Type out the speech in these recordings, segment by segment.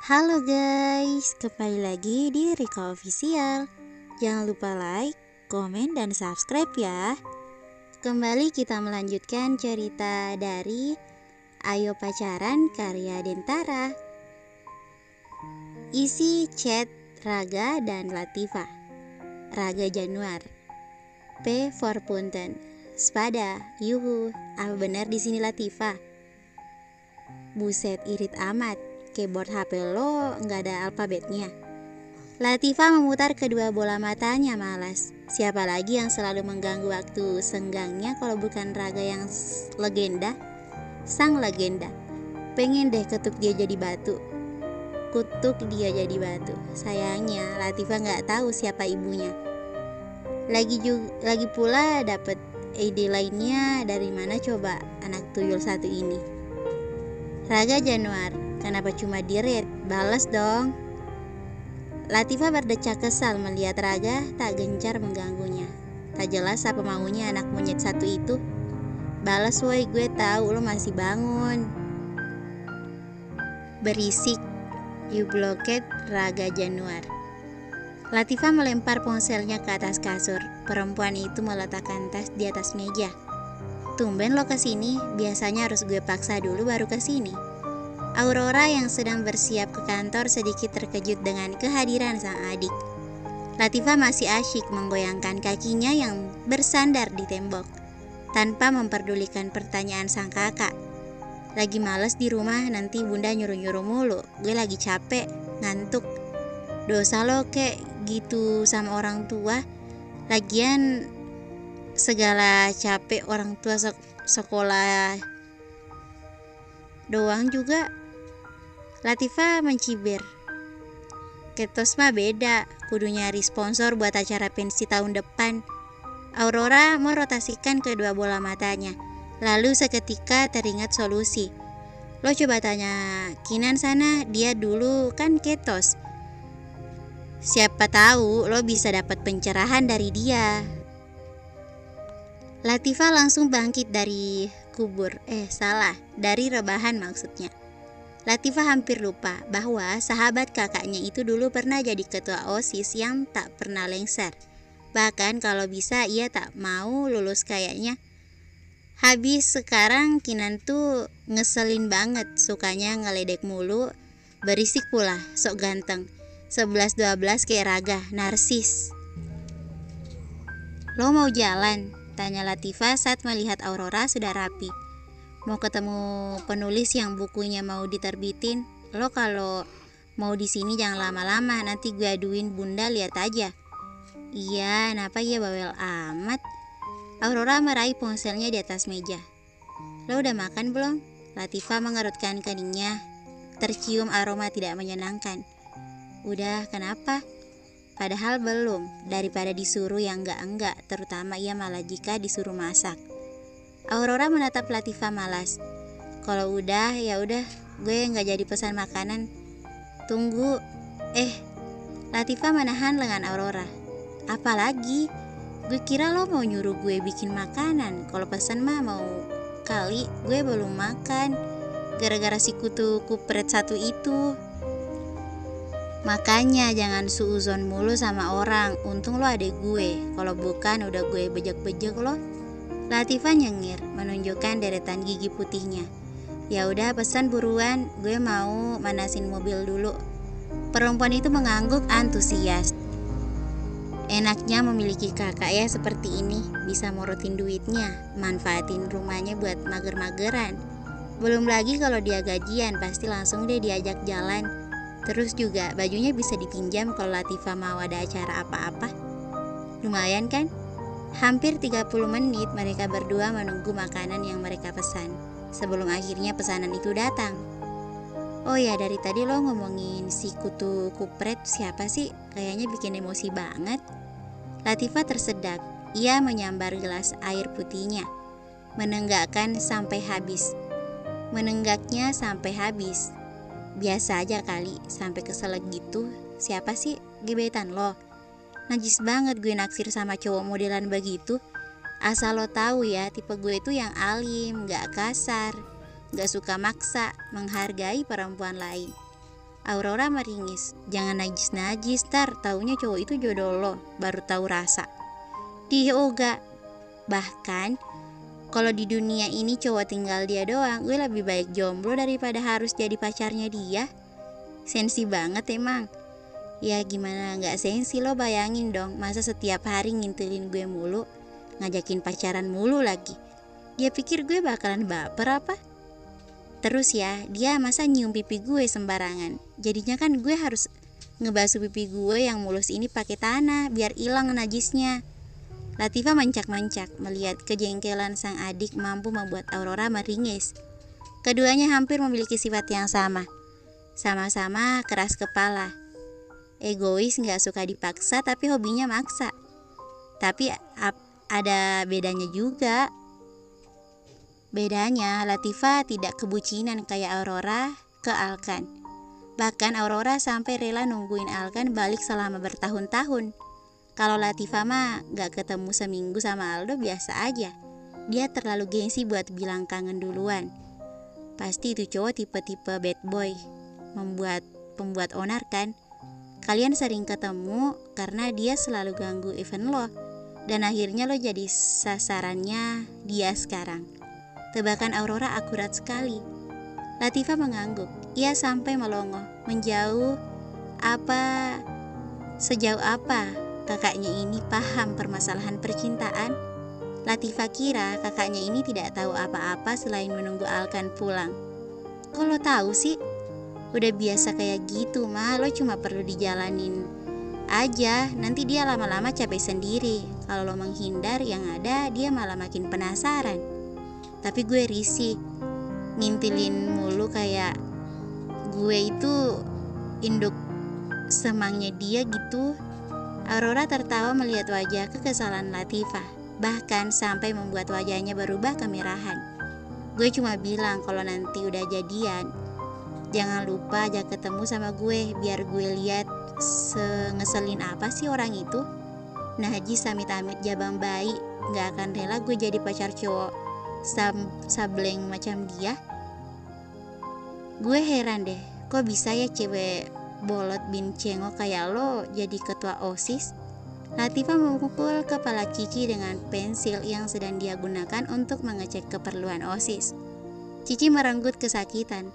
Halo guys, kembali lagi di Rika Official. Jangan lupa like, komen, dan subscribe ya. Kembali kita melanjutkan cerita dari Ayo Pacaran karya Dentara. Isi chat Raga dan Latifah. Raga Januar. P for punten. Spada, yuhu. Apa benar di sini Latifah? Buset, irit amat. Keyboard HP lo nggak ada alfabetnya. Latifah memutar kedua bola matanya malas. Siapa lagi yang selalu mengganggu waktu senggangnya kalau bukan Raga yang legenda? Sang legenda. Pengen deh ketuk dia jadi batu. Kutuk dia jadi batu. Sayangnya Latifah nggak tahu siapa ibunya. Lagi pula dapet ide lainnya dari mana coba anak tuyul satu ini. Raga Januar, kenapa cuma di-read? Balas dong. Latifah berdecak kesal melihat Raga tak gencar mengganggunya. Tak jelas apa maunya anak monyet satu itu. Balas woi, gue tahu lo masih bangun. Berisik, you blocked Raga Januar. Latifah melempar ponselnya ke atas kasur. Perempuan itu meletakkan tas di atas meja. Tumben lo kesini, biasanya harus gue paksa dulu baru kesini. Aurora yang sedang bersiap ke kantor sedikit terkejut dengan kehadiran sang adik. Latifah masih asyik menggoyangkan kakinya yang bersandar di tembok, tanpa memperdulikan pertanyaan sang kakak. Lagi males di rumah, nanti bunda nyuruh-nyuruh mulu. Gue lagi capek, ngantuk. Dosa lo kek gitu sama orang tua. Lagian segala capek orang tua sekolah doang juga. Latifah mencibir. Ketos mah beda, kudu nyari sponsor buat acara pensi tahun depan. Aurora merotasikan kedua bola matanya, lalu seketika teringat solusi. Lo coba tanya Kinan sana, dia dulu kan ketos. Siapa tahu lo bisa dapat pencerahan dari dia. Latifah langsung bangkit dari dari rebahan maksudnya. Latifah hampir lupa bahwa sahabat kakaknya itu dulu pernah jadi ketua OSIS yang tak pernah lengser. Bahkan kalau bisa ia tak mau lulus kayaknya. Habis sekarang Kinan tuh ngeselin banget, sukanya ngeledek mulu, berisik pula, sok ganteng. 11-12 kayak Raga, narsis. Lo mau jalan? Tanya Latifah saat melihat Aurora sudah rapi. Mau ketemu penulis yang bukunya mau diterbitin. Lo kalau mau di sini jangan lama-lama, nanti gue aduin bunda, lihat aja. Iya, kenapa ya bawel amat? Aurora meraih ponselnya di atas meja. Lo udah makan belum? Latifah mengerutkan keningnya. Tercium aroma tidak menyenangkan. Udah, kenapa? Padahal belum, daripada disuruh yang enggak, terutama ia malah jika disuruh masak. Aurora menatap Latifah malas. Kalau udah, ya udah, gue nggak jadi pesan makanan. Tunggu, Latifah menahan lengan Aurora. Apalagi? Gue kira lo mau nyuruh gue bikin makanan. Kalau pesan mah mau kali, gue belum makan. Gara-gara si kutu kupret satu itu. Makanya jangan suuzon mulu sama orang. Untung lo adek gue. Kalau bukan udah gue bejek-bejek lo. Latifah nyengir, menunjukkan deretan gigi putihnya. Ya udah pesan buruan, gue mau manasin mobil dulu. Perempuan itu mengangguk antusias. Enaknya memiliki kakak ya seperti ini, bisa morotin duitnya, manfaatin rumahnya buat mager-mageran. Belum lagi kalau dia gajian, pasti langsung deh diajak jalan. Terus juga bajunya bisa dipinjam kalau Latifah mau ada acara apa-apa. Lumayan kan? Hampir 30 menit mereka berdua menunggu makanan yang mereka pesan. Sebelum akhirnya pesanan itu datang. Oh ya, dari tadi lo ngomongin si kutu kupret siapa sih? Kayaknya bikin emosi banget. Latifah tersedak. Ia menyambar gelas air putihnya. Menenggaknya sampai habis. Biasa aja kali, sampai keselak gitu. Siapa sih gebetan lo? Najis banget gue naksir sama cowok modelan begitu. Asal lo tahu ya, tipe gue itu yang alim, gak kasar, gak suka maksa, menghargai perempuan lain. Aurora meringis. Jangan najis-najis, Tar. Taunya cowok itu jodoh lo, baru tahu rasa. Dia Oga. Bahkan kalau di dunia ini cowok tinggal dia doang, gue lebih baik jomblo daripada harus jadi pacarnya dia. Sensi banget emang. Ya gimana gak sensi, lo bayangin dong, masa setiap hari ngintilin gue mulu, ngajakin pacaran mulu lagi. Dia pikir gue bakalan baper apa? Terus ya, dia masa nyium pipi gue sembarangan. Jadinya kan gue harus ngebasuh pipi gue yang mulus ini pakai tanah biar hilang najisnya. Latifah mancak-mancak melihat kejengkelan sang adik mampu membuat Aurora meringis. Keduanya hampir memiliki sifat yang sama. Sama-sama keras kepala. Egois, gak suka dipaksa tapi hobinya maksa. Tapi ada bedanya juga. Bedanya, Latifah tidak kebucinan kayak Aurora ke Alkan. Bahkan Aurora sampai rela nungguin Alkan balik selama bertahun-tahun. Kalau Latifah mah gak ketemu seminggu sama Aldo biasa aja. Dia terlalu gengsi buat bilang kangen duluan. Pasti itu cowok tipe-tipe bad boy, pembuat onar kan. Kalian sering ketemu karena dia selalu ganggu event lo, dan akhirnya lo jadi sasarannya dia sekarang. Tebakan Aurora akurat sekali. Latifah mengangguk. Ia sampai melongo. Sejauh apa kakaknya ini paham permasalahan percintaan? Latifah kira kakaknya ini tidak tahu apa-apa selain menunggu Alkan pulang. Kok lo tahu sih? Udah biasa kayak gitu mah, lo cuma perlu dijalanin aja. Nanti dia lama-lama capek sendiri. Kalau lo menghindar, yang ada dia malah makin penasaran. Tapi gue risih, ngintilin mulu kayak gue itu induk semangnya dia gitu. Aurora tertawa melihat wajah kekesalan Latifah, bahkan sampai membuat wajahnya berubah kemerahan. Gue cuma bilang kalau nanti udah jadian, jangan lupa ajak ketemu sama gue, biar gue lihat ngeselin apa sih orang itu. Najis amit-amit jabang bayi, gak akan rela gue jadi pacar cowok sableng macam dia. Gue heran deh, kok bisa ya cewek bolot bin cengok kayak lo jadi ketua OSIS? Latifah memukul kepala Cici dengan pensil yang sedang dia gunakan untuk mengecek keperluan OSIS. Cici merenggut kesakitan.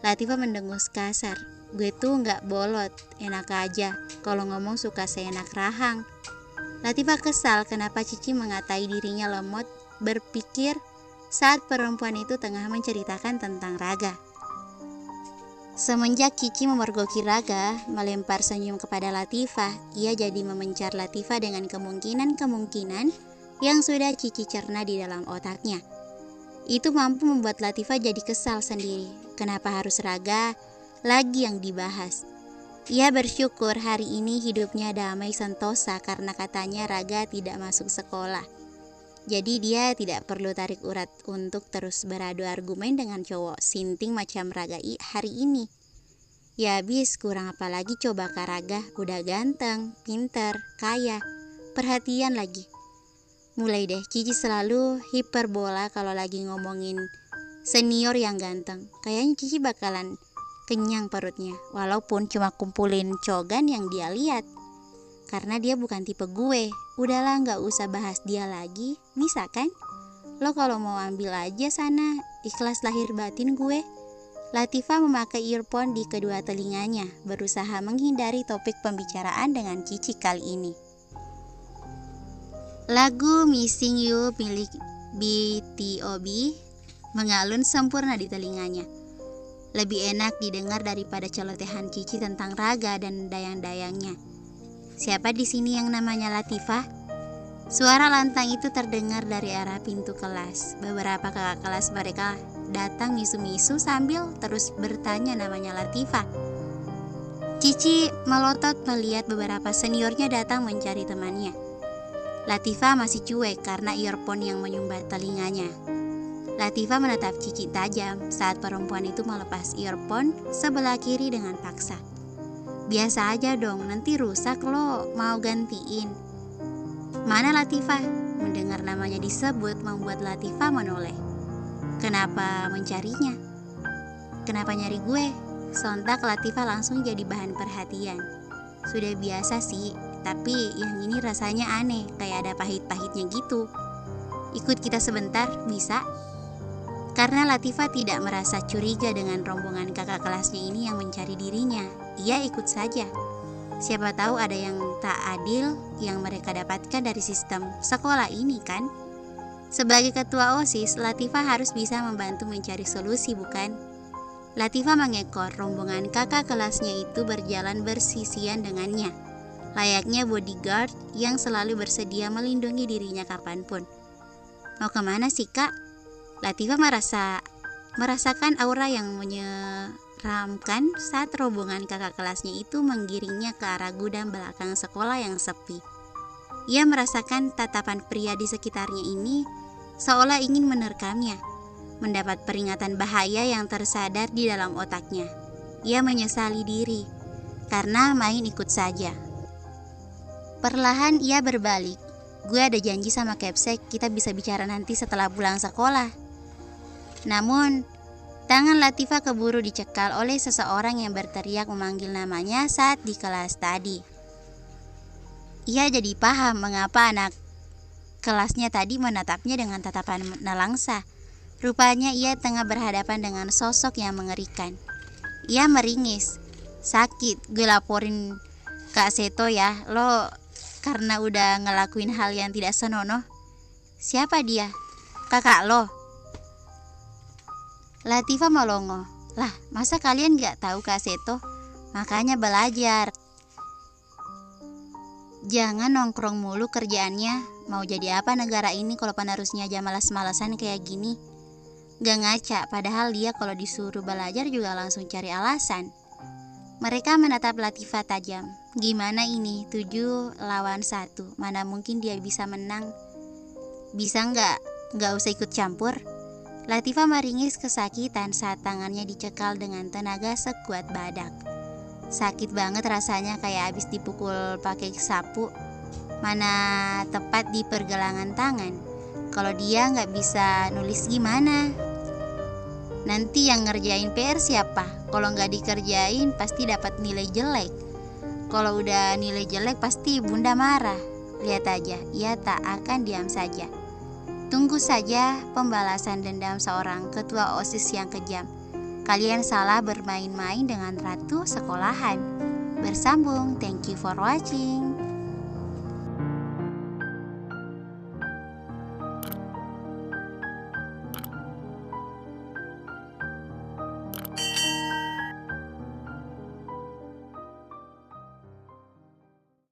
Latifah mendengus kasar. Gue tuh gak bolot, enak aja. Kalau ngomong suka seenak rahang. Latifah kesal kenapa Cici mengatai dirinya lemot, berpikir saat perempuan itu tengah menceritakan tentang Raga. Semenjak Cici memergoki Raga melempar senyum kepada Latifah, ia jadi memencar Latifah dengan kemungkinan-kemungkinan yang sudah Cici cerna di dalam otaknya. Itu mampu membuat Latifah jadi kesal sendiri. Kenapa harus Raga lagi yang dibahas? Ia bersyukur hari ini hidupnya damai sentosa karena katanya Raga tidak masuk sekolah. Jadi dia tidak perlu tarik urat untuk terus beradu argumen dengan cowok sinting macam Raga hari ini. Ya habis, kurang apa lagi coba Kak Raga, udah ganteng, pinter, kaya, perhatian lagi. Mulai deh, Cici selalu hiperbola kalau lagi ngomongin senior yang ganteng. Kayaknya Cici bakalan kenyang perutnya, walaupun cuma kumpulin cogan yang dia lihat. Karena dia bukan tipe gue. Udahlah, gak usah bahas dia lagi. Bisa kan? Lo kalau mau ambil aja sana, ikhlas lahir batin gue. Latifah memakai earphone di kedua telinganya, berusaha menghindari topik pembicaraan dengan Cici kali ini. Lagu Missing You milik BTOB mengalun sempurna di telinganya. Lebih enak didengar daripada celotehan Cici tentang Raga dan dayang-dayangnya. Siapa di sini yang namanya Latifah? Suara lantang itu terdengar dari arah pintu kelas. Beberapa kakak kelas mereka datang misu-misu sambil terus bertanya namanya Latifah. Cici melotot melihat beberapa seniornya datang mencari temannya. Latifah masih cuek karena earphone yang menyumbat telinganya. Latifah menatap Cici tajam saat perempuan itu melepas earphone sebelah kiri dengan paksa. Biasa aja dong, nanti rusak lo, mau gantiin. Mana Latifah? Mendengar namanya disebut membuat Latifah menoleh. Kenapa mencarinya? Kenapa nyari gue? Sontak Latifah langsung jadi bahan perhatian. Sudah biasa sih, tapi yang ini rasanya aneh, kayak ada pahit-pahitnya gitu. Ikut kita sebentar, bisa? Karena Latifah tidak merasa curiga dengan rombongan kakak kelasnya ini yang mencari dirinya. Ia ikut saja. Siapa tahu ada yang tak adil yang mereka dapatkan dari sistem sekolah ini kan? Sebagai ketua OSIS, Latifah harus bisa membantu mencari solusi, bukan? Latifah mengekor rombongan kakak kelasnya itu berjalan bersisian dengannya, layaknya bodyguard yang selalu bersedia melindungi dirinya kapanpun. Mau kemana sih kak? Latifah merasakan aura yang menyeramkan saat rombongan kakak kelasnya itu menggiringnya ke arah gudang belakang sekolah yang sepi. Ia merasakan tatapan pria di sekitarnya ini seolah ingin menerkamnya. Mendapat peringatan bahaya yang tersadar di dalam otaknya. Ia menyesali diri karena main ikut saja. Perlahan ia berbalik. Gue ada janji sama Capsek, kita bisa bicara nanti setelah pulang sekolah. Namun, tangan Latifah keburu dicekal oleh seseorang yang berteriak memanggil namanya saat di kelas tadi. Ia jadi paham mengapa anak kelasnya tadi menatapnya dengan tatapan nelangsa. Rupanya ia tengah berhadapan dengan sosok yang mengerikan. Ia meringis. Sakit, gue laporin Kak Seto ya, lo karena udah ngelakuin hal yang tidak senonoh. Siapa dia? Kakak lo? Latifah melongo. Lah, masa kalian gak tahu Kak Seto? Makanya belajar. Jangan nongkrong mulu kerjaannya. Mau jadi apa negara ini kalau penerusnya aja malas-malasan kayak gini? Gak ngaca, padahal dia kalau disuruh belajar juga langsung cari alasan. Mereka menatap Latifah tajam. Gimana ini, 7 lawan 1, mana mungkin dia bisa menang? Bisa gak usah ikut campur? Latifah meringis kesakitan saat tangannya dicekal dengan tenaga sekuat badak. Sakit banget rasanya, kayak habis dipukul pakai sapu. Mana tepat di pergelangan tangan. Kalau dia gak bisa nulis gimana? Nanti yang ngerjain PR siapa? Kalau nggak dikerjain pasti dapat nilai jelek. Kalau udah nilai jelek pasti bunda marah. Lihat aja, ia tak akan diam saja. Tunggu saja pembalasan dendam seorang ketua OSIS yang kejam. Kalian salah bermain-main dengan ratu sekolahan. Bersambung, thank you for watching.